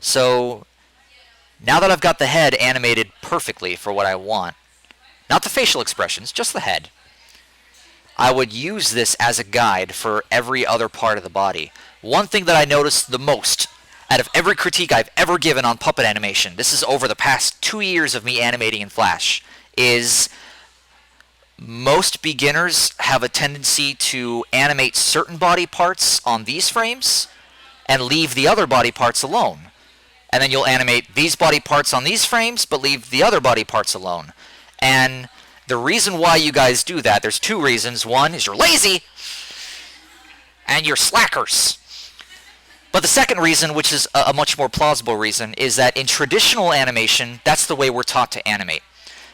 So now that I've got the head animated perfectly for what I want, not the facial expressions, just the head, I would use this as a guide for every other part of the body. One thing that I noticed the most out of every critique I've ever given on puppet animation, this is over the past 2 years of me animating in Flash, is most beginners have a tendency to animate certain body parts on these frames and leave the other body parts alone. And then you'll animate these body parts on these frames, but leave the other body parts alone. And the reason why you guys do that, there's 2 reasons. One is you're lazy, and you're slackers. But the second reason, which is a much more plausible reason, is that in traditional animation, that's the way we're taught to animate.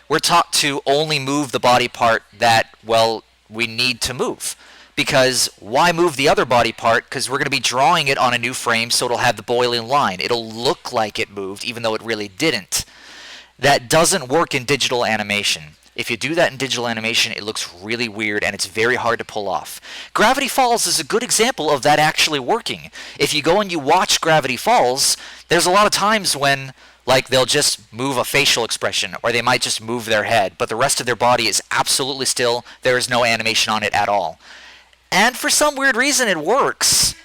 We're taught to only move the body part that, well, we need to move. Because why move the other body part? Because we're going to be drawing it on a new frame, so it'll have the boiling line. It'll look like it moved, even though it really didn't. That doesn't work in digital animation. If you do that in digital animation, it looks really weird and it's very hard to pull off. Gravity Falls is a good example of that actually working. If you go and you watch Gravity Falls, there's a lot of times when they'll just move a facial expression, or they might just move their head, but the rest of their body is absolutely still. There is no animation on it at all. And for some weird reason, it works.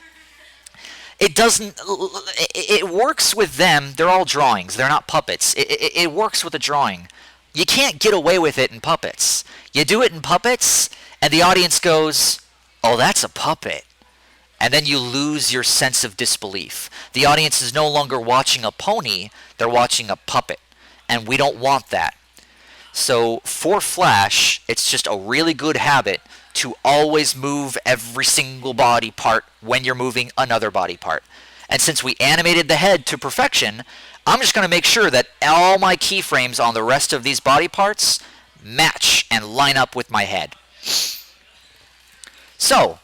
It works with them. They're all drawings. They're not puppets. It works with a drawing. You can't get away with it in puppets. You do it in puppets, and the audience goes, oh, that's a puppet. And then you lose your sense of disbelief. The audience is no longer watching a pony. They're watching a puppet. And we don't want that. So for Flash, it's just a really good habit to always move every single body part when you're moving another body part. And since we animated the head to perfection, I'm just going to make sure that all my keyframes on the rest of these body parts match and line up with my head. So,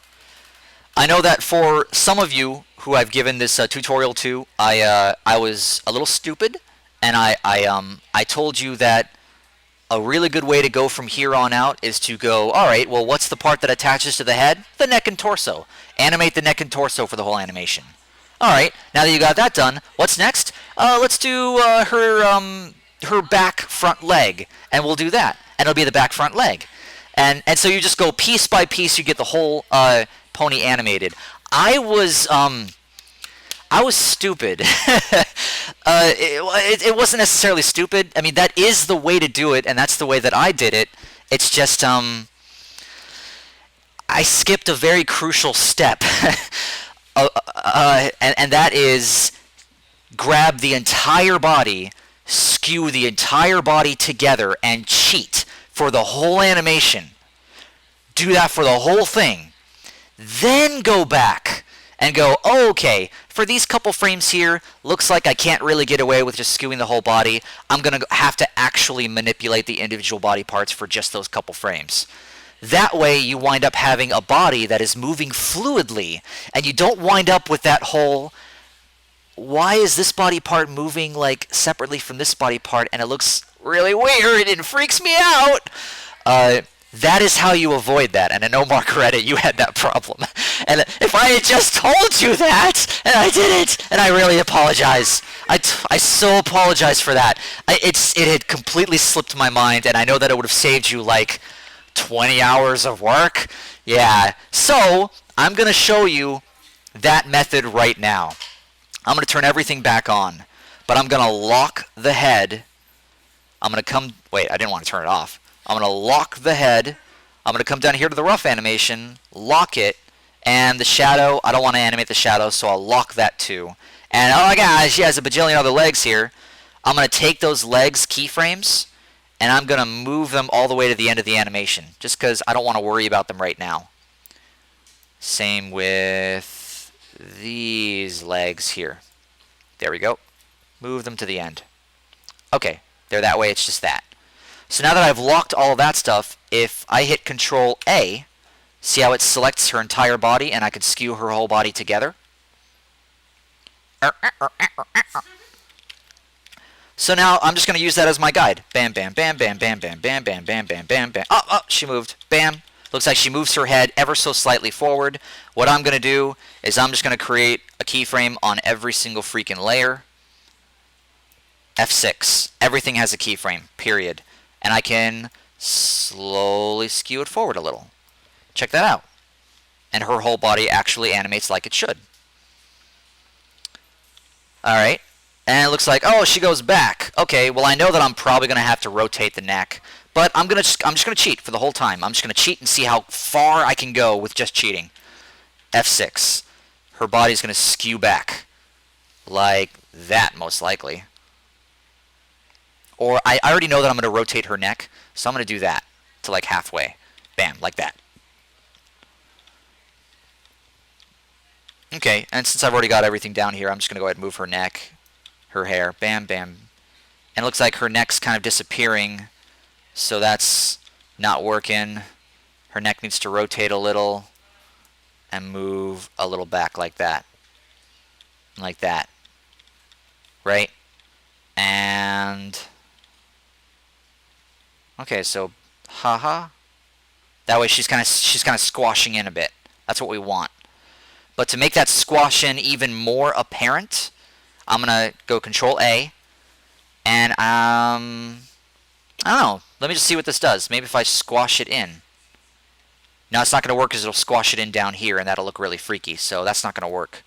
I know that for some of you who I've given this tutorial to, I was a little stupid, and I told you that a really good way to go from here on out is to go, alright, well, what's the part that attaches to the head? The neck and torso. Animate the neck and torso for the whole animation. Alright, now that you got that done, what's next? Let's do her back front leg, and we'll do that. And it'll be the back front leg. And so you just go piece by piece, you get the whole pony animated. I was stupid. It wasn't necessarily stupid. I mean, that is the way to do it, and that's the way that I did it. It's just, I skipped a very crucial step. And that is grab the entire body, skew the entire body together, and cheat for the whole animation. Do that for the whole thing. Then go back and go, oh, okay, for these couple frames here, looks like I can't really get away with just skewing the whole body. I'm going to have to actually manipulate the individual body parts for just those couple frames. That way you wind up having a body that is moving fluidly, and you don't wind up with that whole, why is this body part moving separately from this body part and it looks really weird and freaks me out? That is how you avoid that, and I know, Mark Reddit, you had that problem. And if I had just told you that, and I didn't, and I really apologize. I so apologize for that. It had completely slipped my mind, and I know that it would have saved you 20 hours of work. Yeah, so I'm going to show you that method right now. I'm going to turn everything back on, but I'm going to lock the head. I'm going to wait, I didn't want to turn it off. I'm going to lock the head. I'm going to come down here to the rough animation, lock it, and the shadow, I don't want to animate the shadow, so I'll lock that too. And oh my gosh, she has a bajillion other legs here. I'm going to take those legs keyframes, and I'm going to move them all the way to the end of the animation, just because I don't want to worry about them right now. Same with these legs here. There we go. Move them to the end. Okay, they're that way, it's just that. So now that I've locked all of that stuff, if I hit Control A, see how it selects her entire body and I can skew her whole body together? So now I'm just going to use that as my guide. Bam, bam, bam, bam, bam, bam, bam, bam, bam, bam, bam, bam. Oh, she moved. Bam. Looks like she moves her head ever so slightly forward. What I'm going to do is I'm just going to create a keyframe on every single freaking layer. F6. Everything has a keyframe, period. And I can slowly skew it forward a little. Check that out. And her whole body actually animates like it should. Alright. And it looks like, oh, she goes back. Okay, well, I know that I'm probably going to have to rotate the neck. But I'm just going to cheat for the whole time. I'm just going to cheat and see how far I can go with just cheating. F6. Her body's going to skew back. Like that, most likely. Or I already know that I'm going to rotate her neck, so I'm going to do that to like halfway. Bam, like that. Okay, and since I've already got everything down here, I'm just going to go ahead and move her neck, her hair. Bam, bam. And it looks like her neck's kind of disappearing, so that's not working. Her neck needs to rotate a little and move a little back like that. Like that. Right? And okay, so haha. That way she's kind of squashing in a bit. That's what we want. But to make that squash in even more apparent, I'm gonna go Control A, and I don't know. Let me just see what this does. Maybe if I squash it in. Now it's not gonna work because it'll squash it in down here, and that'll look really freaky. So that's not gonna work.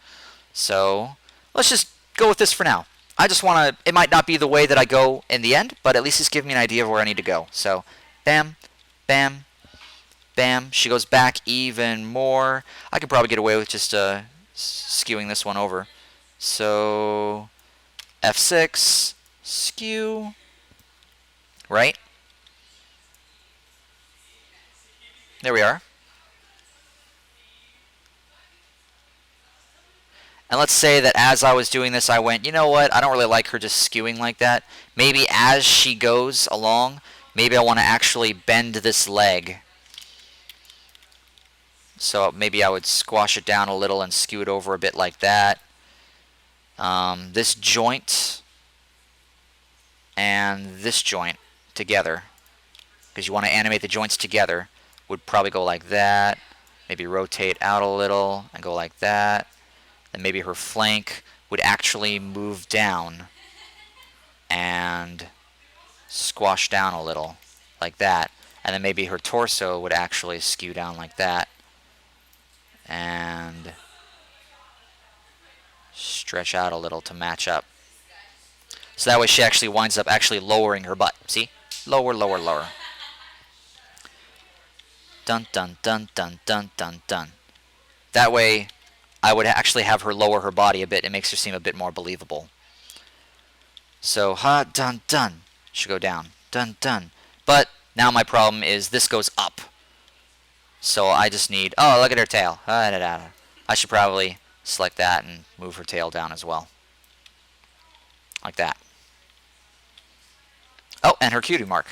So let's just go with this for now. I just want to, it might not be the way that I go in the end, but at least it's giving me an idea of where I need to go. So, bam, bam, bam. She goes back even more. I could probably get away with just skewing this one over. So, F6, skew, right? There we are. And let's say that as I was doing this, I went, you know what, I don't really like her just skewing like that. Maybe as she goes along, maybe I want to actually bend this leg. So maybe I would squash it down a little and skew it over a bit like that. This joint and this joint together, because you want to animate the joints together, would probably go like that. Maybe rotate out a little and go like that. And maybe her flank would actually move down and squash down a little like that. And then maybe her torso would actually skew down like that and stretch out a little to match up. So that way she actually winds up actually lowering her butt. See? Lower, lower, lower. Dun, dun, dun, dun, dun, dun, dun. That way I would actually have her lower her body a bit. It makes her seem a bit more believable. So, ha, dun, dun. Should go down. Dun, dun. But now my problem is this goes up. So I just need... Oh, look at her tail. I should probably select that and move her tail down as well. Like that. Oh, and her cutie mark.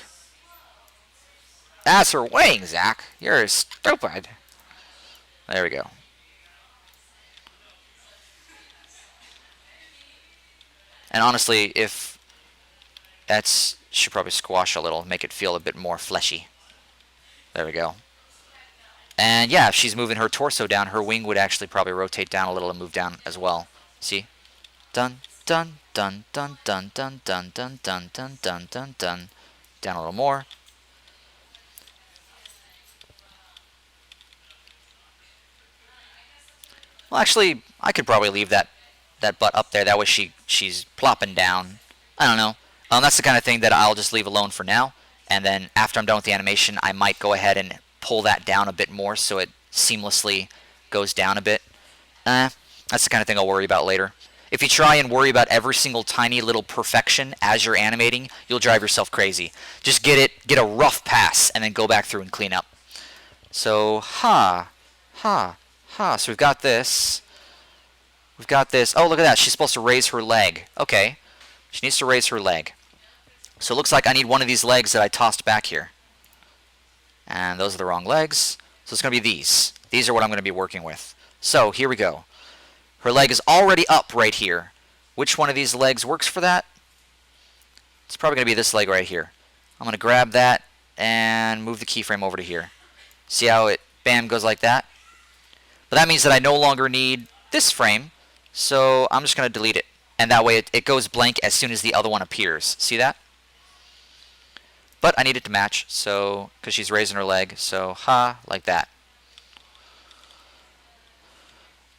That's her wing, Zach. You're stupid. There we go. And honestly, if that's, should probably squash a little, make it feel a bit more fleshy. There we go. And yeah, if she's moving her torso down, her wing would actually probably rotate down a little and move down as well. See? Dun, dun, dun, dun, dun, dun, dun, dun, dun, dun, dun, dun, dun. Down a little more. Well, actually, I could probably leave that butt up there. That way she's plopping down. I don't know. That's the kind of thing that I'll just leave alone for now. And then after I'm done with the animation, I might go ahead and pull that down a bit more so it seamlessly goes down a bit. That's the kind of thing I'll worry about later. If you try and worry about every single tiny little perfection as you're animating, you'll drive yourself crazy. Just get a rough pass and then go back through and clean up. So, ha. So we've got this. We've got this. Oh, look at that. She's supposed to raise her leg. Okay. She needs to raise her leg. So it looks like I need one of these legs that I tossed back here. And those are the wrong legs. So it's going to be these. These are what I'm going to be working with. So here we go. Her leg is already up right here. Which one of these legs works for that? It's probably going to be this leg right here. I'm going to grab that and move the keyframe over to here. See how it, bam, goes like that? But that means that I no longer need this frame. So I'm just going to delete it. And that way it goes blank as soon as the other one appears. See that? But I need it to match, so because she's raising her leg, so like that.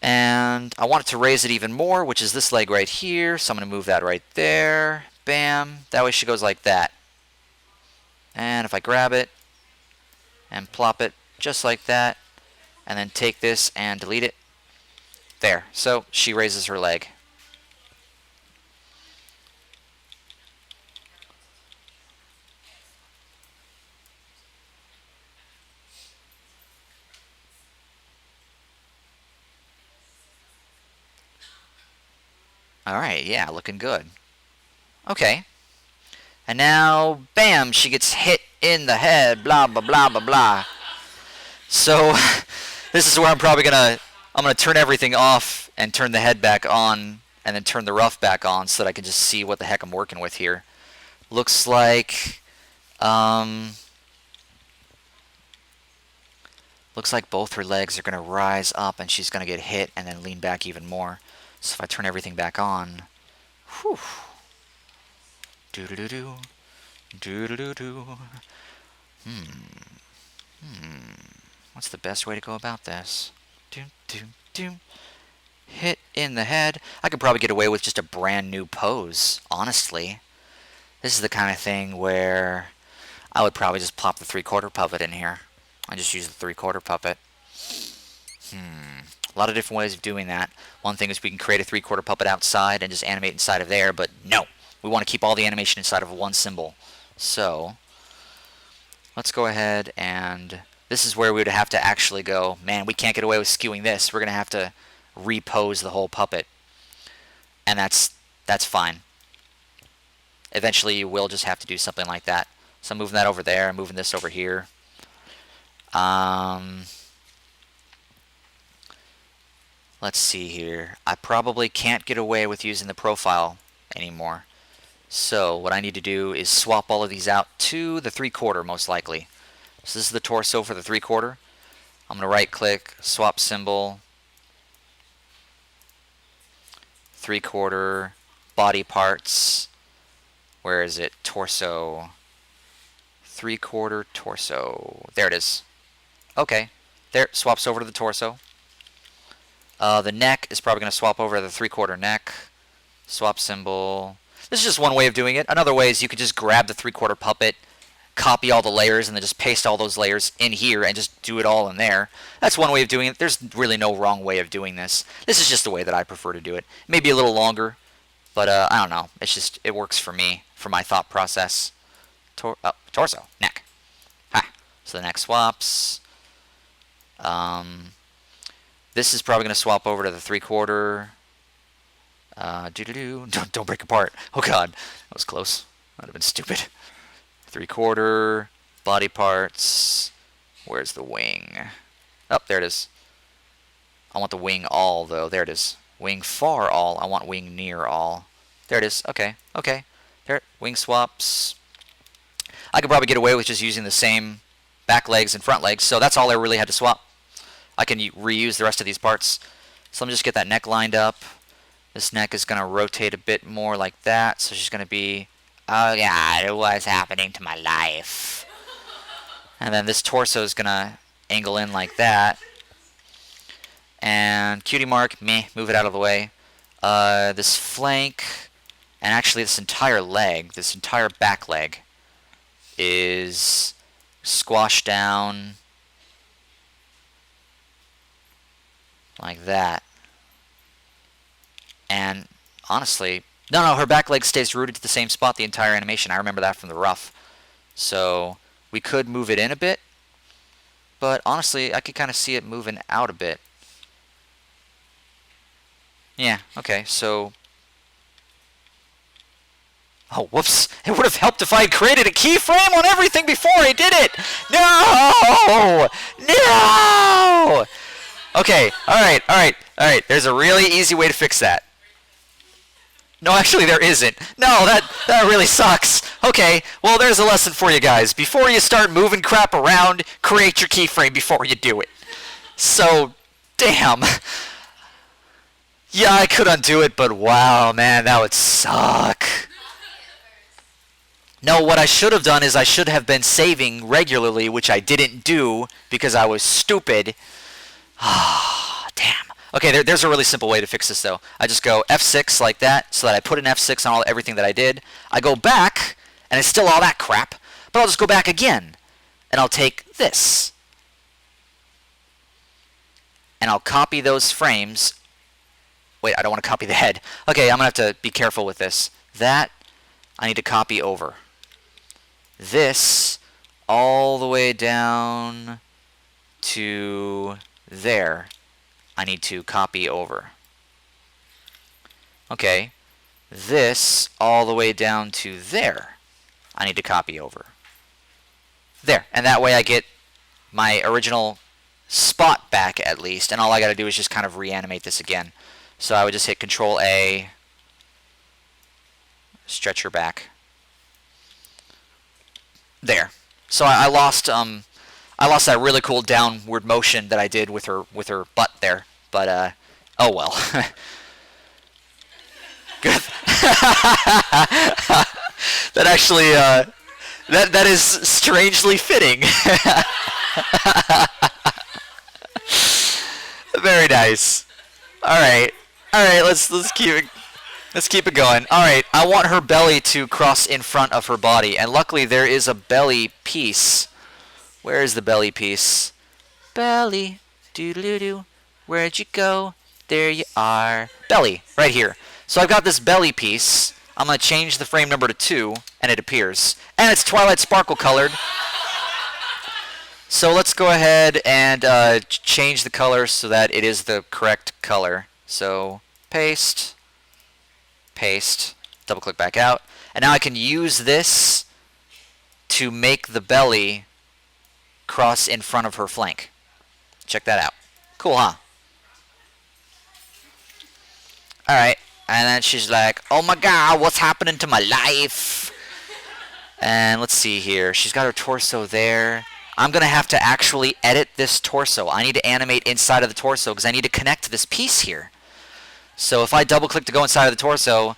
And I want it to raise it even more, which is this leg right here. So I'm going to move that right there. Bam. That way she goes like that. And if I grab it and plop it just like that, and then take this and delete it, there. So she raises her leg. Alright, yeah, looking good. Okay. And now, bam, she gets hit in the head, blah, blah, blah, blah, blah. So, this is where I'm gonna turn everything off and turn the head back on, and then turn the rough back on so that I can just see what the heck I'm working with here. Looks like, both her legs are gonna rise up and she's gonna get hit and then lean back even more. So if I turn everything back on, whew. Do-do-do-do. Do-do-do-do. What's the best way to go about this? Do-do-do. Hit in the head. I could probably get away with just a brand new pose, honestly. This is the kind of thing where I would probably just plop the 3/4 puppet in here. I just use the 3/4 puppet. A lot of different ways of doing that. One thing is we can create a 3/4 puppet outside and just animate inside of there, but no. We want to keep all the animation inside of one symbol. So, let's go ahead and this is where we would have to actually go, man, we can't get away with skewing this. We're going to have to repose the whole puppet. And that's fine. Eventually you will just have to do something like that. So I'm moving that over there, I'm moving this over here. Let's see here. I probably can't get away with using the profile anymore. So what I need to do is swap all of these out to the 3/4 most likely. So this is the torso for the 3/4. I'm going to right click, swap symbol, 3/4, body parts. Where is it? Torso. 3/4 torso. There it is. Okay. There, swaps over to the torso. The neck is probably going to swap over to the 3/4 neck. Swap symbol. This is just one way of doing it. Another way is you could just grab the 3/4 puppet, copy all the layers, and then just paste all those layers in here and just do it all in there. That's one way of doing it. There's really no wrong way of doing this. This is just the way that I prefer to do it. Maybe a little longer, but I don't know. It's just, it works for me, for my thought process. Torso, neck. So the neck swaps. This is probably going to swap over to the 3/4. Don't break apart. Oh god, that was close. That'd have been stupid. 3/4, body parts. Where's the wing? Oh, there it is. I want the wing all though. There it is. Wing far all. I want wing near all. There it is. Okay. There. Wing swaps. I could probably get away with just using the same back legs and front legs, so that's all I really had to swap. I can reuse the rest of these parts. So let me just get that neck lined up. This neck is going to rotate a bit more like that, so she's going to be, oh god, what's happening to my life? And then this torso is going to angle in like that. And cutie mark, meh, move it out of the way. This flank, and actually this entire leg, this entire back leg, is squashed down like that. And honestly, no, her back leg stays rooted to the same spot the entire animation. I remember that from the rough. So we could move it in a bit, but honestly, I could kind of see it moving out a bit. Yeah, okay, so... Oh, whoops. It would have helped if I had created a keyframe on everything before I did it! No! No! Okay, alright. There's a really easy way to fix that. No, actually there isn't. No, that really sucks. Okay, well there's a lesson for you guys. Before you start moving crap around, create your keyframe before you do it. So, damn. Yeah, I could undo it, but wow, man, that would suck. No, what I should have done is I should have been saving regularly, which I didn't do because I was stupid. Ah, damn. Okay, there's a really simple way to fix this, though. I just go F6 like that, so that I put an F6 on everything that I did. I go back, and it's still all that crap, but I'll just go back again, and I'll take this, and I'll copy those frames. Wait, I don't want to copy the head. Okay, I'm going to have to be careful with this. That, I need to copy over. This, all the way down to there, I need to copy over. Okay, this, all the way down to there, I need to copy over. There, and that way I get my original spot back at least, and all I got to do is just kind of reanimate this again. So I would just hit Control A, stretch her back. There. So I lost that really cool downward motion that I did with her butt there. But oh well. Good. That actually that is strangely fitting. Very nice. All right, let's keep it going. All right, I want her belly to cross in front of her body, and luckily there is a belly piece. Where is the belly piece? Belly, doo-doo-doo, where'd you go? There you are. Belly, right here. So I've got this belly piece. I'm going to change the frame number to 2, and it appears. And it's Twilight Sparkle colored. So let's go ahead and change the color so that it is the correct color. So paste, paste, double click back out. And now I can use this to make the belly cross in front of her flank. Check that out. Cool, huh? Alright, and then she's like, oh my god, what's happening to my life? And let's see here. She's got her torso there. I'm going to have to actually edit this torso. I need to animate inside of the torso because I need to connect this piece here. So if I double click to go inside of the torso,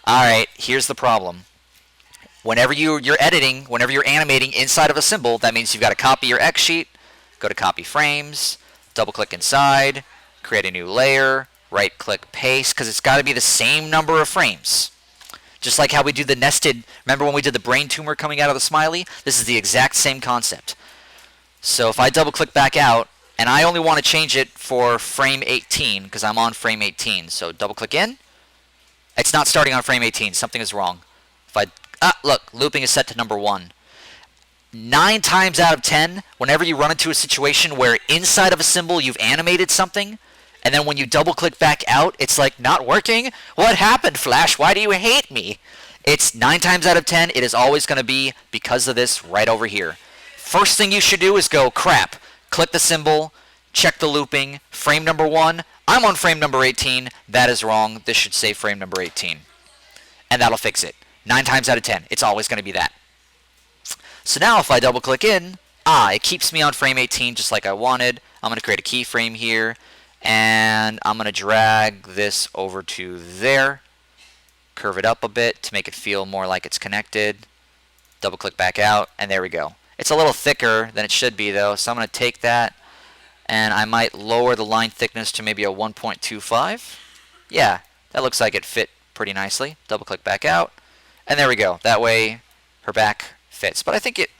alright, here's the problem. Whenever you're editing, whenever you're animating inside of a symbol, that means you've got to copy your X sheet, go to copy frames, double click inside, create a new layer, right click paste, because it's got to be the same number of frames. Just like how we do the nested, remember when we did the brain tumor coming out of the smiley? This is the exact same concept. So if I double click back out, and I only want to change it for frame 18, because I'm on frame 18, so double click in. It's not starting on frame 18, something is wrong. If I, look, looping is set to number 1. 9 times out of 10, whenever you run into a situation where inside of a symbol you've animated something, and then when you double click back out, it's like, not working? What happened, Flash? Why do you hate me? It's 9 times out of 10, it is always going to be because of this right over here. First thing you should do is go, crap, click the symbol, check the looping, frame number 1, I'm on frame number 18, that is wrong, this should say frame number 18. And that'll fix it. 9 times out of 10, it's always going to be that. So now if I double click in, it keeps me on frame 18 just like I wanted. I'm going to create a keyframe here, and I'm going to drag this over to there, curve it up a bit to make it feel more like it's connected, double click back out, and there we go. It's a little thicker than it should be though, so I'm going to take that and I might lower the line thickness to maybe a 1.25. Yeah, that looks like it fit pretty nicely. Double click back out, and there we go. That way her back fits. But I think it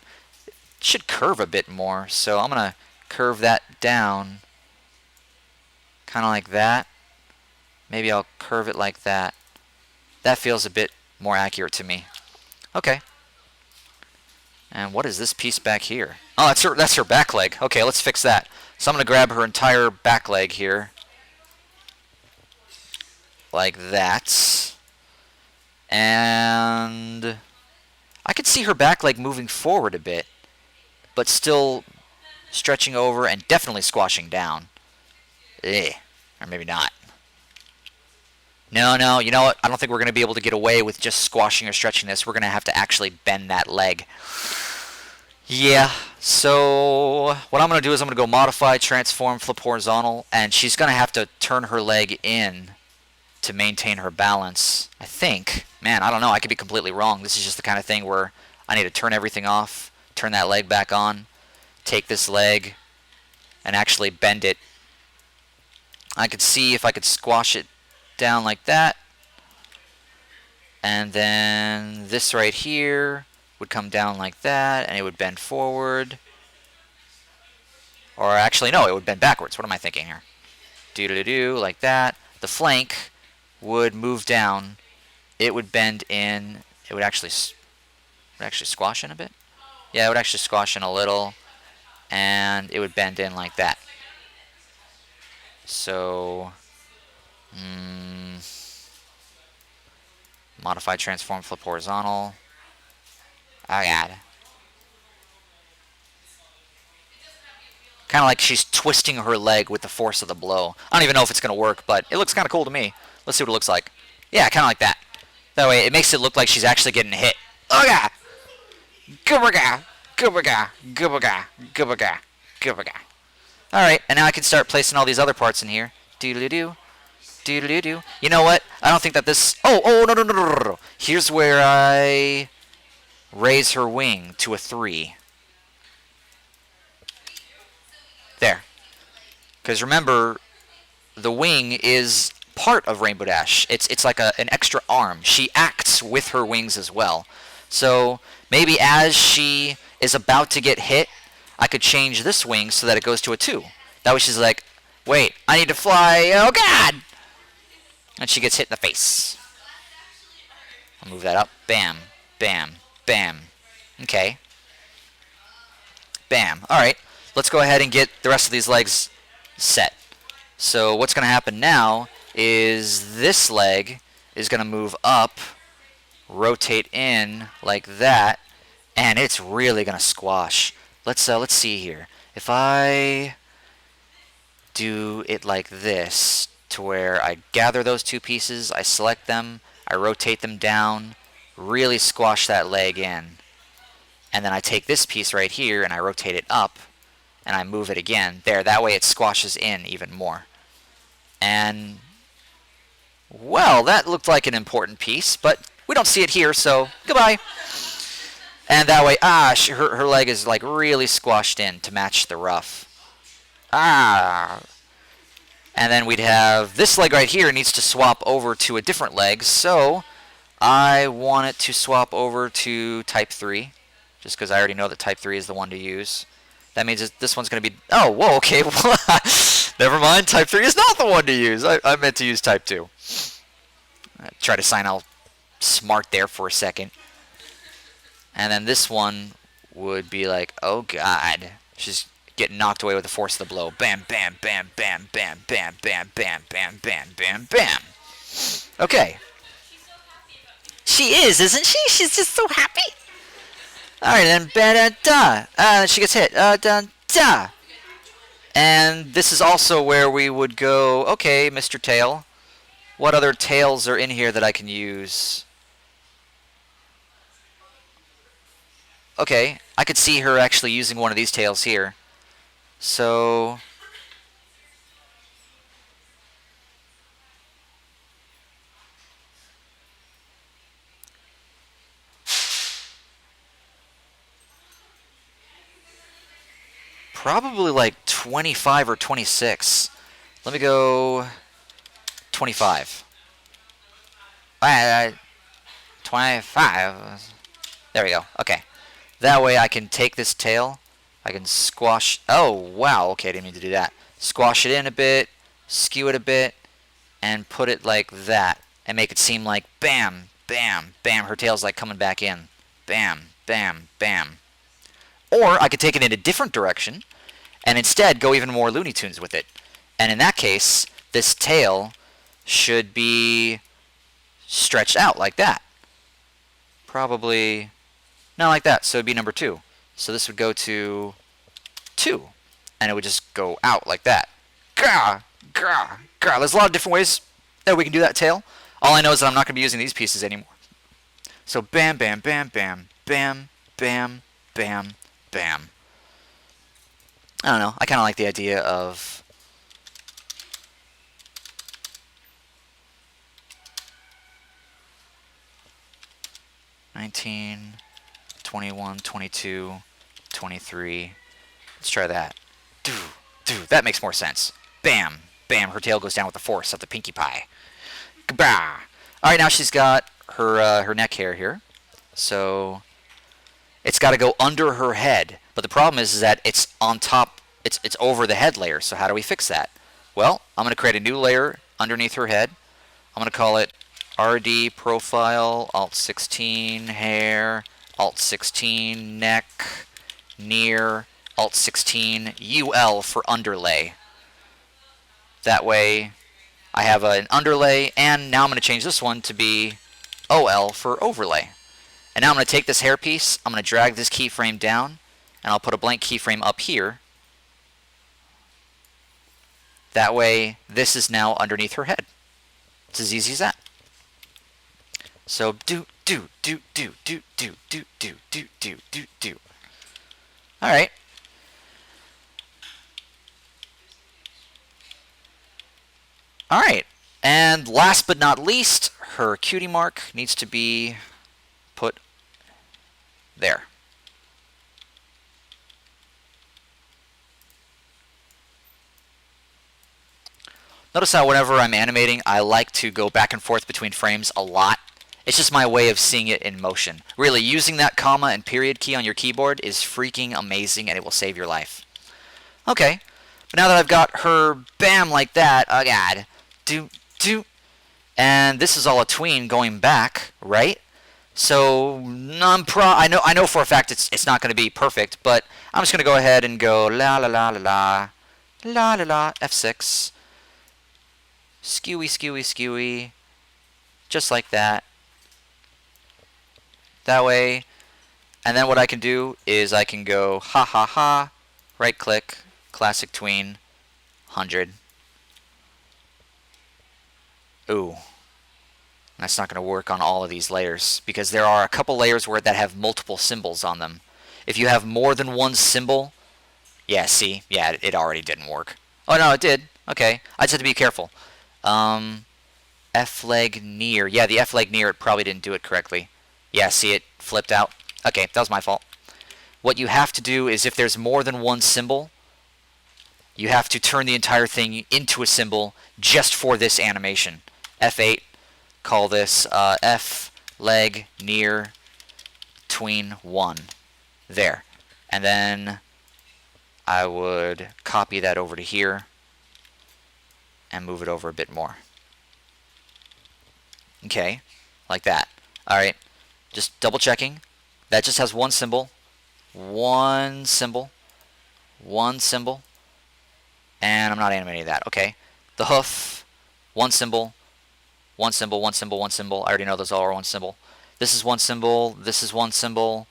should curve a bit more, so I'm going to curve that down kind of like that. Maybe I'll curve it like that. That feels a bit more accurate to me. Okay. And what is this piece back here? Oh, that's her back leg. Okay, let's fix that. So I'm going to grab her entire back leg here. Like that. And I could see her back leg moving forward a bit, but still stretching over and definitely squashing down. Or maybe not. No, you know what? I don't think we're going to be able to get away with just squashing or stretching this. We're going to have to actually bend that leg. Yeah, so what I'm going to do is I'm going to go modify, transform, flip horizontal, and she's going to have to turn her leg in to maintain her balance. I think. Man, I don't know. I could be completely wrong. This is just the kind of thing where I need to turn everything off, turn that leg back on, take this leg, and actually bend it. I could see if I could squash it down like that. And then this right here would come down like that, and it would bend forward. Or actually, no, it would bend backwards. What am I thinking here? Do-do-do-do, like that. The flank would move down. It would bend in. It would actually squash in a bit. Yeah, it would actually squash in a little. And it would bend in like that. So, modify, transform, flip horizontal. Oh, God. Kind of like she's twisting her leg with the force of the blow. I don't even know if it's going to work, but it looks kind of cool to me. Let's see what it looks like. Yeah, kind of like that. That way, it makes it look like she's actually getting hit. Oh, God! Goobaga! Goobaga! Goobaga! Goobaga! Goobaga! Alright, and now I can start placing all these other parts in here. Doodle-doo. Doodle-doo. You know what? I don't think that this... Oh, no. Here's where I raise her wing to a 3. There. Because remember, the wing is part of Rainbow Dash. It's like an extra arm. She acts with her wings as well. So maybe as she is about to get hit, I could change this wing so that it goes to a 2. That way she's like, wait, I need to fly. Oh, God! And she gets hit in the face. I'll move that up. Bam. Bam. Bam. Okay. Bam. Alright. Let's go ahead and get the rest of these legs set. So what's going to happen now is this leg is going to move up, rotate in like that, and it's really going to squash. Let's see here. If I do it like this, to where I gather those two pieces, I select them, I rotate them down, really squash that leg in, and then I take this piece right here and I rotate it up, and I move it again. There, that way it squashes in even more. And, well, that looked like an important piece, but we don't see it here, so goodbye. And that way, her leg is like really squashed in to match the rough. And then we'd have this leg right here needs to swap over to a different leg, so I want it to swap over to type 3, just because I already know that type 3 is the one to use. That means this one's going to be... Oh, whoa, okay. Never mind. Type 3 is not the one to use. I meant to use type 2. Try to sign all smart there for a second. And then this one would be like, oh, God. She's getting knocked away with the force of the blow. Bam, bam, bam, bam, bam, bam, bam, bam, bam, bam, bam, bam. Okay. She is, isn't she? She's just so happy. Alright, then ba-da-da. She gets hit. Da-da. And this is also where we would go, okay, Mr. Tail, what other tails are in here that I can use? Okay, I could see her actually using one of these tails here. So... probably like 25 or 26. Let me go 25. 25. There we go. Okay. That way I can take this tail. I can squash... Oh, wow. Okay, I didn't mean to do that. Squash it in a bit. Skew it a bit. And put it like that. And make it seem like bam, bam, bam. Her tail's like coming back in. Bam, bam, bam. Or I could take it in a different direction and instead go even more Looney Tunes with it. And in that case, this tail should be stretched out like that. Probably not like that, so it'd be number 2. So this would go to 2, and it would just go out like that. Gah, gah, gah. There's a lot of different ways that we can do that tail. All I know is that I'm not going to be using these pieces anymore. So bam, bam, bam, bam, bam, bam, bam, bam. I don't know. I kind of like the idea of 19, 21, 22, 23. Let's try that. That makes more sense. Bam. Bam. Her tail goes down with the force of the Pinkie Pie. Gah. All right, now she's got her neck hair here. So it's got to go under her head. But the problem is that it's on top. It's over the head layer. So how do we fix that? Well, I'm going to create a new layer underneath her head. I'm going to call it RD Profile, Alt-16 Hair, Alt-16 Neck, Near, Alt-16 UL for underlay. That way I have an underlay, and now I'm going to change this one to be OL for overlay. And now I'm going to take this hair piece, I'm going to drag this keyframe down, and I'll put a blank keyframe up here. That way this is now underneath her head. It's as easy as that. So do. All right. All right. And last but not least, her cutie mark needs to be put there. Notice how whenever I'm animating, I like to go back and forth between frames a lot. It's just my way of seeing it in motion. Really, using that comma and period key on your keyboard is freaking amazing, and it will save your life. Okay, but now that I've got her bam like that, oh god, and this is all a tween going back, right? So I know for a fact it's not going to be perfect, but I'm just going to go ahead and go la la la la la la la la F6. Skewy, just like that. That way, and then what I can do is I can go ha, right click, classic tween, 100. Ooh, that's not going to work on all of these layers because there are a couple layers that have multiple symbols on them. If you have more than one symbol, yeah, see, yeah, it already didn't work. Oh no, it did. Okay, I just have to be careful. F-leg near. Yeah, the F-leg near, it probably didn't do it correctly. Yeah, see, it flipped out. Okay, that was my fault. What you have to do is if there's more than one symbol, you have to turn the entire thing into a symbol just for this animation. F8, call this F-leg near tween 1. There. And then I would copy that over to here and move it over a bit more. Okay, like that. Alright, just double checking. That just has one symbol, and I'm not animating that. Okay, the hoof, one symbol. I already know those all are one symbol. This is one symbol, this is one symbol,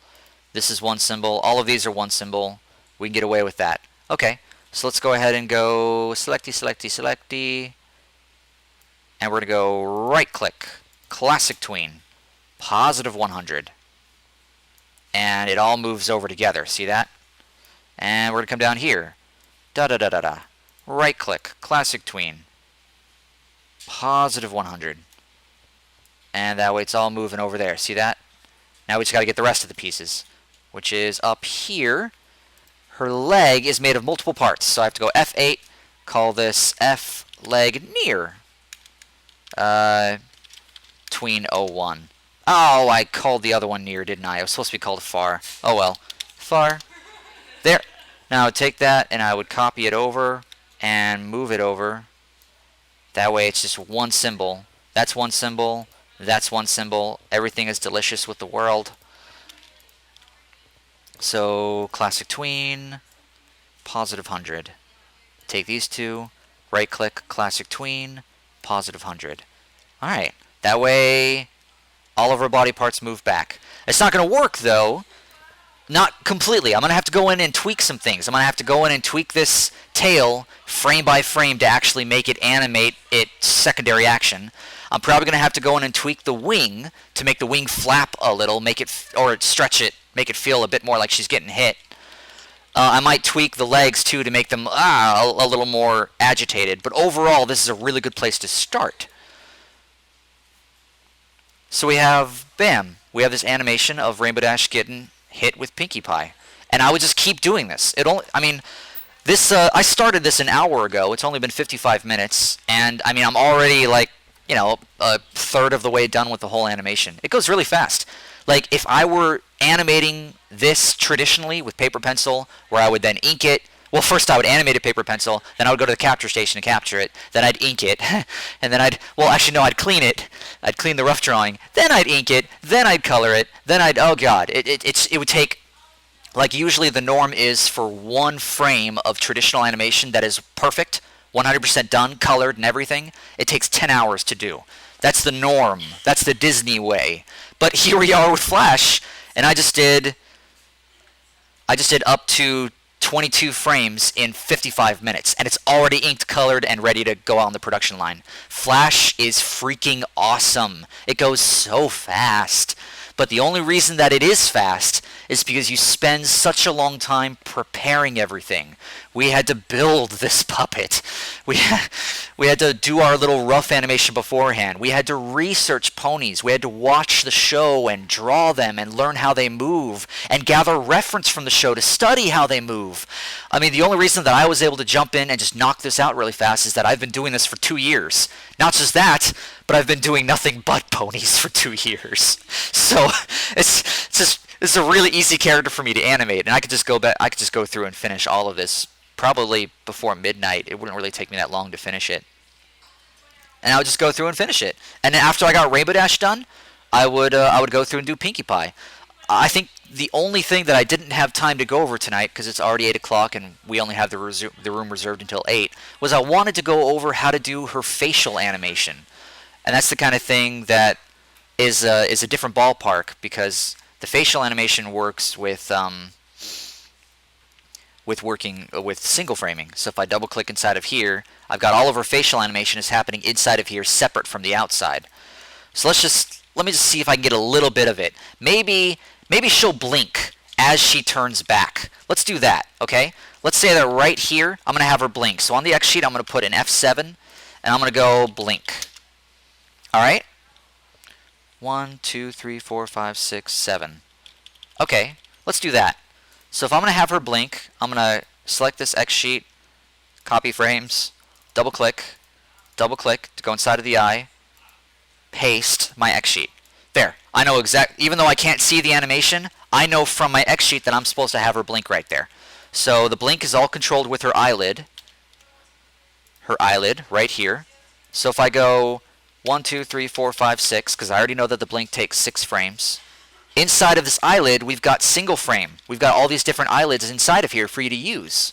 this is one symbol. All of these are one symbol. We can get away with that. Okay. So let's go ahead and go selecty, and we're going to go right click, classic tween, positive 100, and it all moves over together. See that? And we're going to come down here, right click, classic tween, positive 100, and that way it's all moving over there. See that? Now we just got to get the rest of the pieces, which is up here. Her leg is made of multiple parts, so I have to go F8, call this F-leg near tween 01. Oh, I called the other one near, didn't I? It was supposed to be called far. Oh well. Far. There. Now I would take that and I would copy it over and move it over. That way it's just one symbol. That's one symbol. That's one symbol. Everything is delicious with the world. So, classic tween, positive 100. Take these two, right click, classic tween, positive 100. Alright, that way all of our body parts move back. It's not going to work though, not completely. I'm going to have to go in and tweak some things. I'm going to have to go in and tweak this tail frame by frame to actually make it animate its secondary action. I'm probably going to have to go in and tweak the wing to make the wing flap a little, make it, or stretch it, make it feel a bit more like she's getting hit. I might tweak the legs too to make them a little more agitated, but overall this is a really good place to start. So we have, bam, we have this animation of Rainbow Dash getting hit with Pinkie Pie. And I would just keep doing this. I started this an hour ago. It's only been 55 minutes, and I mean, I'm already like, a third of the way done with the whole animation. It goes really fast. Like, if I were animating this traditionally with paper pencil, where I would then ink it, well, first I would animate a paper pencil, then I would go to the capture station to capture it, then I'd ink it, and then I'd clean it. I'd clean the rough drawing, then I'd ink it, then I'd color it, then oh god, it would take, like, usually the norm is for one frame of traditional animation that is perfect, 100% done, colored and everything, it takes 10 hours to do. That's the norm. That's the Disney way. But here we are with Flash, and I just did up to 22 frames in 55 minutes, and it's already inked, colored, and ready to go out on the production line. Flash is freaking awesome. It goes so fast. But the only reason that it is fast is because you spend such a long time preparing everything. We had to build this puppet. We had to do our little rough animation beforehand. We had to research ponies. We had to watch the show and draw them and learn how they move and gather reference from the show to study how they move. I mean, the only reason that I was able to jump in and just knock this out really fast is that I've been doing this for 2 years. Not just that, but I've been doing nothing but ponies for 2 years. So it's a really easy character for me to animate, and I could just go through and finish all of this probably before midnight. It wouldn't really take me that long to finish it. And I would just go through and finish it. And then after I got Rainbow Dash done, I would go through and do Pinkie Pie. I think the only thing that I didn't have time to go over tonight, because it's already 8 o'clock and we only have the room reserved until 8, was I wanted to go over how to do her facial animation. And that's the kind of thing that is a different ballpark, because the facial animation works with working with single framing. So if I double click inside of here, I've got all of her facial animation is happening inside of here, separate from the outside. So let me just see if I can get a little bit of it. Maybe she'll blink as she turns back. Let's do that, okay? Let's say that right here, I'm going to have her blink. So on the X sheet, I'm going to put an F7, and I'm going to go blink. All right? 1, 2, 3, 4, 5, 6, 7. Okay, let's do that. So if I'm going to have her blink, I'm going to select this X sheet, copy frames, double click to go inside of the eye, paste my X sheet. There, I know even though I can't see the animation, I know from my X sheet that I'm supposed to have her blink right there. So the blink is all controlled with her eyelid right here. So if I go 1, 2, 3, 4, 5, 6, because I already know that the blink takes 6 frames. Inside of this eyelid, we've got single frame. We've got all these different eyelids inside of here for you to use.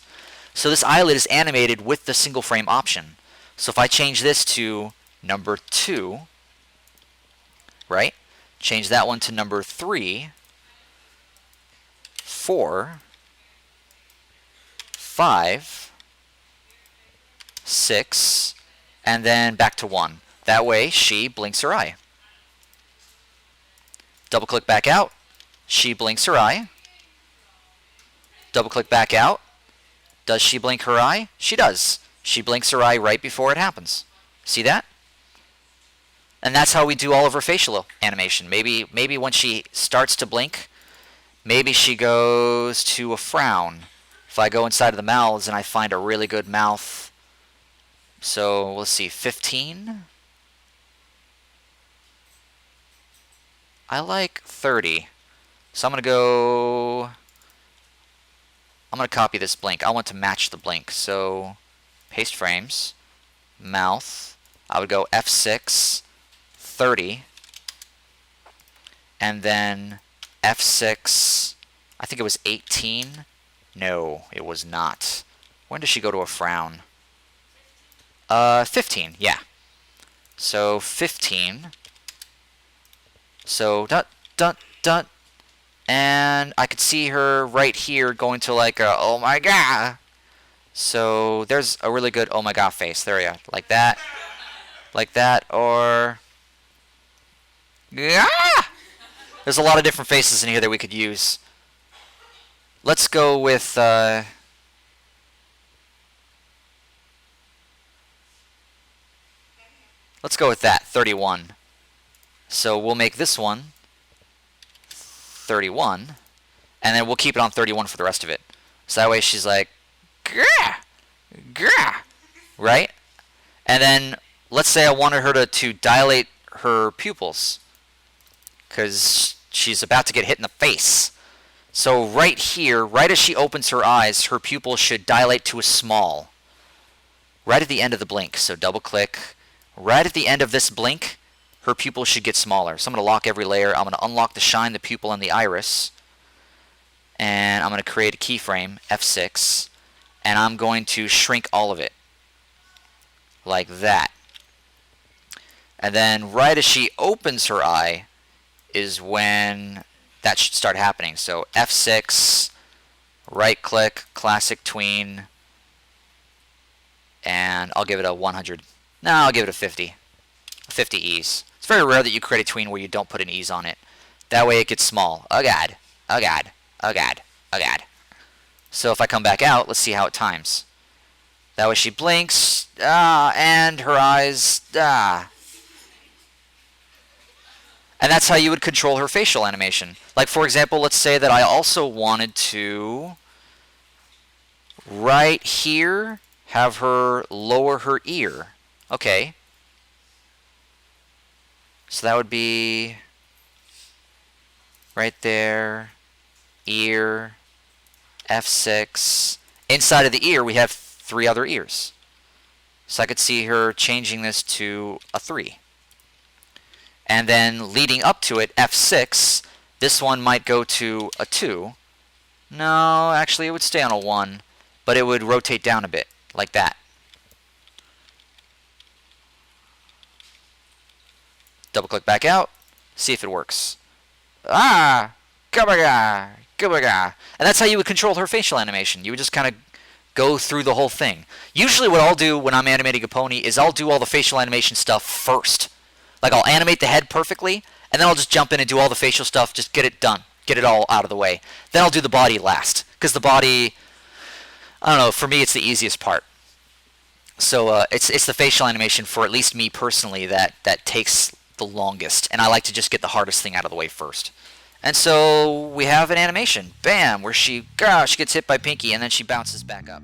So this eyelid is animated with the single frame option. So if I change this to number 2, right? Change that one to number 3, 4, 5, 6, and then back to 1. That way, she blinks her eye. Double click back out. She blinks her eye. Double click back out. Does she blink her eye? She does. She blinks her eye right before it happens. See that? And that's how we do all of her facial animation. Maybe when she starts to blink, maybe she goes to a frown. If I go inside of the mouths and I find a really good mouth, so let's see, 15. I like 30. So I'm going to copy this blink. I want to match the blink. So paste frames, mouth. I would go F6, 30, and then F6, I think it was 18. No, it was not. When does she go to a frown? 15, yeah. So 15. So dot dot dot, and I could see her right here going to like a oh my god. So there's a really good oh my god face. There we go, like that, or yeah. There's a lot of different faces in here that we could use. Let's go with that 31. So we'll make this one 31, and then we'll keep it on 31 for the rest of it. So that way she's like, grah, grah, right? And then let's say I wanted her to dilate her pupils because she's about to get hit in the face. So right here, right as she opens her eyes, her pupils should dilate to a small. Right at the end of the blink. So double click. Right at the end of this blink, her pupil should get smaller. So I'm going to lock every layer. I'm going to unlock the shine, the pupil, and the iris. And I'm going to create a keyframe, F6. And I'm going to shrink all of it. Like that. And then right as she opens her eye is when that should start happening. So F6, right click, classic tween, and I'll give it a 100. No, I'll give it a 50. A 50 ease. It's very rare that you create a tween where you don't put an ease on it. That way it gets small. Oh god, oh god, oh god, oh god. So if I come back out, let's see how it times. That way she blinks, and her eyes, And that's how you would control her facial animation. Like, for example, let's say that I also wanted to, right here, have her lower her ear. Okay. So that would be right there, ear, F6. Inside of the ear, we have 3 other ears. So I could see her changing this to a 3. And then leading up to it, F6, this one might go to a 2. No, actually it would stay on a 1, but it would rotate down a bit, like that. Double click back out, see if it works. Gabaga, gabaga. And that's how you would control her facial animation. You would just kind of go through the whole thing. Usually what I'll do when I'm animating a pony is I'll do all the facial animation stuff first. Like, I'll animate the head perfectly, and then I'll just jump in and do all the facial stuff, just get it done. Get it all out of the way. Then I'll do the body last. Because the body, I don't know, for me it's the easiest part. So it's the facial animation, for at least me personally, that takes the longest. And I like to just get the hardest thing out of the way first. And so we have an animation. Bam! Where she gets hit by Pinky, and then she bounces back up.